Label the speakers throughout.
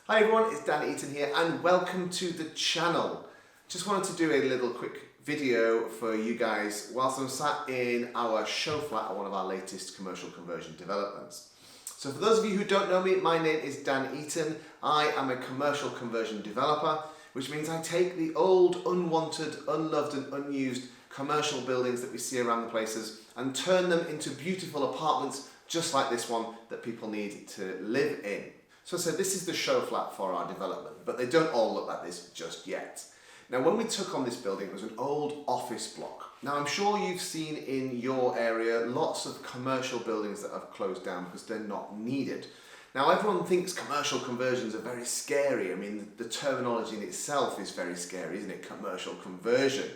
Speaker 1: Hi everyone, it's Dan Eaton here and welcome to the channel. Just wanted to do a little quick video for you guys whilst I'm sat in our show flat at one of our latest commercial conversion developments. So for those of you who don't know me, my name is Dan Eaton. I am a commercial conversion developer, which means I take the old, unwanted, unloved and unused commercial buildings that we see around the places and turn them into beautiful apartments just like this one that people need to live in. So this is the show flat for our development, but they don't all look like this just yet. Now when we took on this building, it was an old office block. Now I'm sure you've seen in your area lots of commercial buildings that have closed down because they're not needed. Now everyone thinks commercial conversions are very scary. I mean, the terminology in itself is very scary, isn't it? Commercial conversion.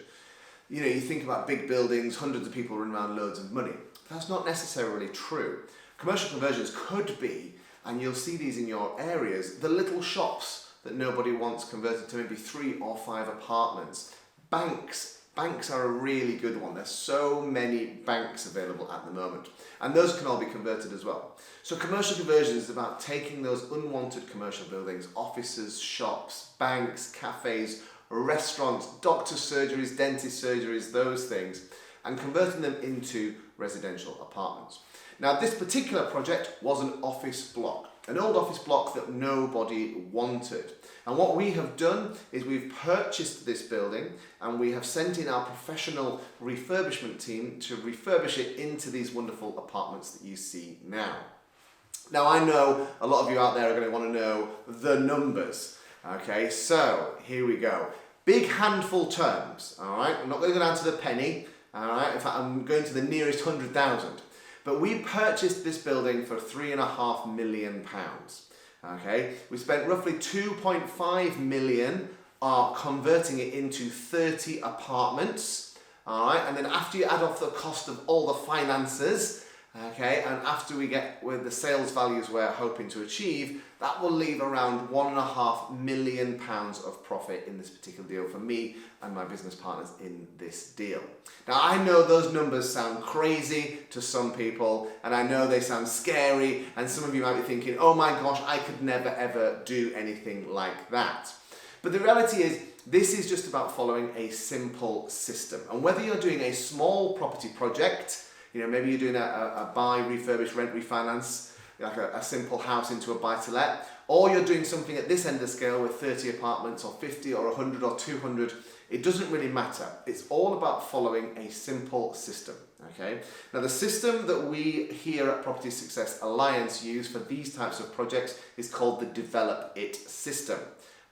Speaker 1: You know, you think about big buildings, hundreds of people run around, loads of money. That's not necessarily true. Commercial conversions could be, and you'll see these in your areas, the little shops that nobody wants converted to maybe 3 or 5 apartments. Banks are a really good one. There's so many banks available at the moment, and those can all be converted as well. So commercial conversion is about taking those unwanted commercial buildings, offices, shops, banks, cafes, restaurants, doctor surgeries, dentist surgeries, those things, and converting them into residential apartments. Now this particular project was an office block, an old office block that nobody wanted. And what we have done is we've purchased this building and we have sent in our professional refurbishment team to refurbish it into these wonderful apartments that you see now. Now I know a lot of you out there are going to want to know the numbers. Okay, so here we go. Big handful terms, all right? I'm not going to go down to the penny, all right? In fact, I'm going to the nearest 100,000. But we purchased this building for £3.5 million. Okay, we spent roughly 2.5 million converting it into 30 apartments. All right, and then after you add off the cost of all the finances, okay, and after we get with the sales values we're hoping to achieve, that will leave around £1.5 million of profit in this particular deal for me and my business partners in this deal. Now I know those numbers sound crazy to some people, and I know they sound scary, and some of you might be thinking, oh my gosh, I could never ever do anything like that. But the reality is, this is just about following a simple system. And whether you're doing a small property project, you know, maybe you're doing a buy, refurbish, rent, refinance, like a simple house into a buy-to-let, or you're doing something at this end of the scale with 30 apartments or 50 or 100 or 200, it doesn't really matter. It's all about following a simple system, okay? Now the system that we here at Property Success Alliance use for these types of projects is called the Develop It system.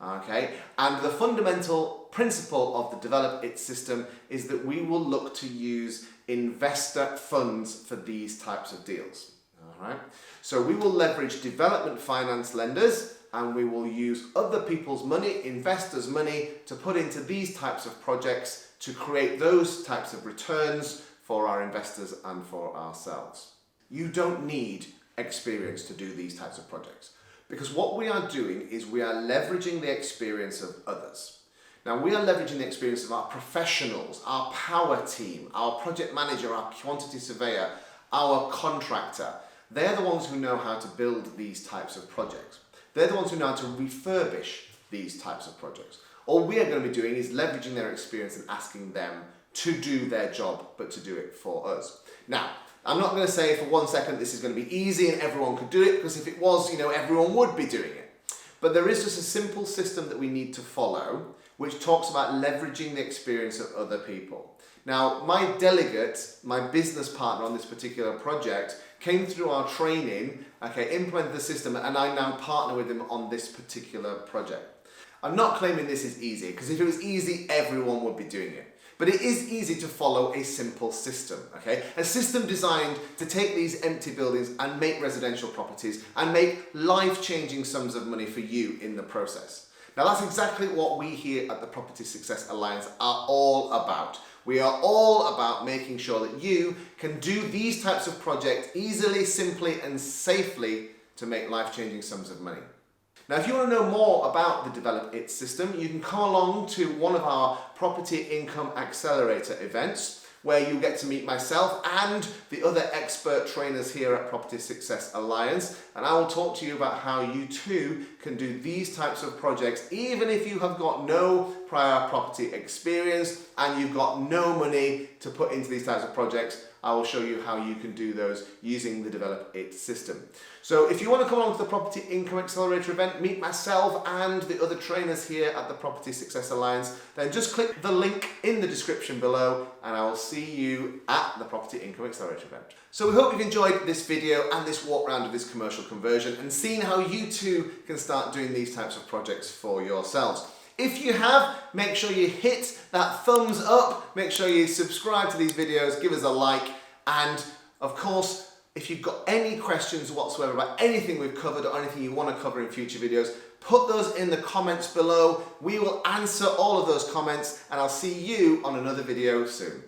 Speaker 1: Okay, and the fundamental principle of the Develop It system is that we will look to use investor funds for these types of deals. All right, so we will leverage development finance lenders and we will use other people's money, investors' money, to put into these types of projects to create those types of returns for our investors and for ourselves. You don't need experience to do these types of projects, because what we are doing is we are leveraging the experience of others. Now we are leveraging the experience of our professionals, our power team, our project manager, our quantity surveyor, our contractor. They're the ones who know how to build these types of projects. They're the ones who know how to refurbish these types of projects. All we are going to be doing is leveraging their experience and asking them to do their job, but to do it for us. Now, I'm not going to say for 1 second this is going to be easy and everyone could do it, because if it was, you know, everyone would be doing it. But there is just a simple system that we need to follow, which talks about leveraging the experience of other people. Now, my delegate, my business partner on this particular project, came through our training, okay, implemented the system, and I now partner with him on this particular project. I'm not claiming this is easy, because if it was easy, everyone would be doing it. But it is easy to follow a simple system, okay? A system designed to take these empty buildings and make residential properties and make life-changing sums of money for you in the process. Now that's exactly what we here at the Property Success Alliance are all about. We are all about making sure that you can do these types of projects easily, simply and safely to make life-changing sums of money. Now, if you want to know more about the Develop It system, you can come along to one of our Property Income Accelerator events, where you'll get to meet myself and the other expert trainers here at Property Success Alliance, and I will talk to you about how you too can do these types of projects, even if you have got no prior property experience and you've got no money to put into these types of projects. I will show you how you can do those using the Develop It system. So if you want to come along to the Property Income Accelerator event, meet myself and the other trainers here at the Property Success Alliance, then just click the link in the description below and I will see you at the Property Income Accelerator event. So we hope you've enjoyed this video and this walk around of this commercial conversion and seen how you too can start doing these types of projects for yourselves. If you have, make sure you hit that thumbs up, make sure you subscribe to these videos, give us a like, and of course, if you've got any questions whatsoever about anything we've covered or anything you want to cover in future videos, put those in the comments below. We will answer all of those comments and I'll see you on another video soon.